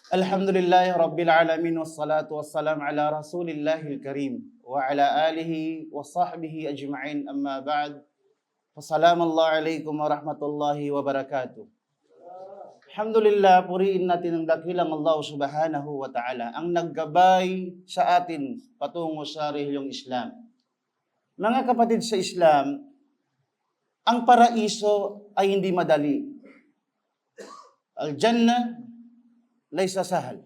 Alhamdulillahi Rabbil Alamin wassalatu wassalam ala Rasulillahil Karim wa ala alihi wa sahbihi ajma'in amma ba'd. Fassalamuallahu alaikum wa rahmatullahi wa barakatuh. Alhamdulillah, puriin natin ang dakilang Allah subhanahu wa ta'ala ang naggabay sa atin patungo sa relihiyong Islam. Mga kapatid sa Islam, ang paraiso ay hindi madali. Al-Jannah laysa sahal.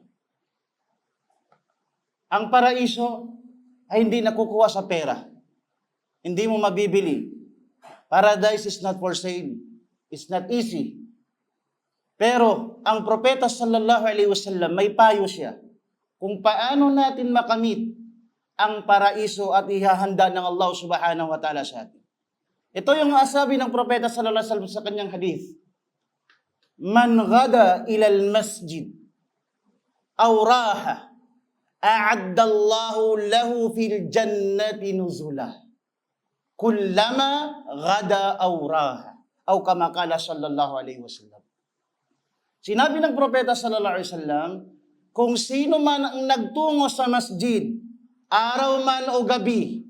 Ang paraiso ay hindi nakukuha sa pera. Hindi mo mabibili. Paradise is not for sale. It's not easy. Pero ang propeta sallallahu alaihi wasallam may payo siya kung paano natin makamit ang paraiso at ihahanda ng Allah subhanahu wa ta'ala sa atin. Ito yung sabi ng propeta sallallahu alaihi wasallam sa kanyang hadith. Man ghada ilal masjid aw raha a'addallahu lahu fil jannati nuzula kullama ghada aw raha aw kama qala sallallahu alaihi wasallam. Sinabi ng propeta sallallahu alaihi wasallam, kung sino man ang nagtungo sa masjid araw man o gabi,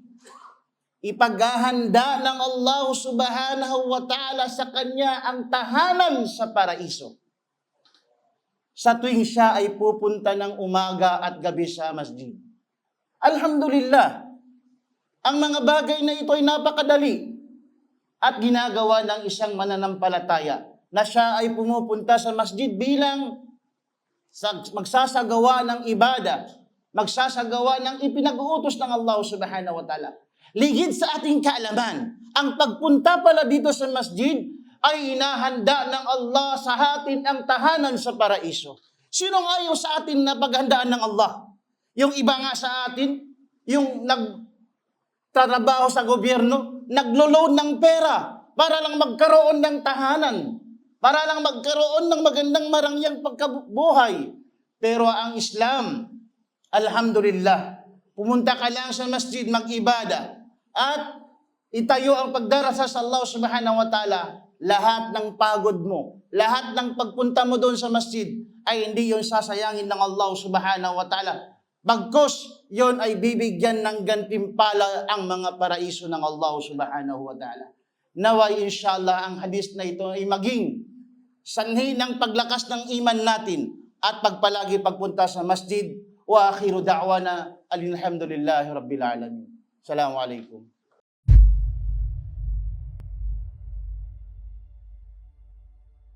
ipaghahanda ng Allah subhanahu wa ta'ala sa kanya ang tahanan sa paraiso. Sa tuwing siya ay pupunta ng umaga at gabi sa masjid. Alhamdulillah, ang mga bagay na ito ay napakadali at ginagawa ng isang mananampalataya na siya ay pumupunta sa masjid bilang magsasagawa ng ibada, magsasagawa ng ipinag-uutos ng Allah subhanahu wa ta'ala. Ligid sa ating kaalaman, ang pagpunta pala dito sa masjid ay inahanda ng Allah sa atin ang tahanan sa paraiso. Sinong ayaw sa atin na paghandaan ng Allah? Yung iba nga sa atin, yung nagtatrabaho sa gobyerno, naglo-loan ng pera para lang magkaroon ng tahanan, para lang magkaroon ng magandang marangyang pagkabuhay. Pero ang Islam, alhamdulillah, pumunta ka lang sa masjid mag-ibada at itayo ang pagdarasal sa Allah subhanahu wa ta'ala, lahat ng pagod mo, lahat ng pagpunta mo doon sa masjid ay hindi yon sasayangin ng Allah subhanahu wa ta'ala. Bagkus, yon ay bibigyan ng gantimpala ang mga paraiso ng Allah subhanahu wa ta'ala. Naway inshallah ang hadis na ito ay maging sanhi ng paglakas ng iman natin at pagpalagi pagpunta sa masjid. Wa akhiru da'wana alhamdulillahi rabbil alamin. Assalamu alaikum.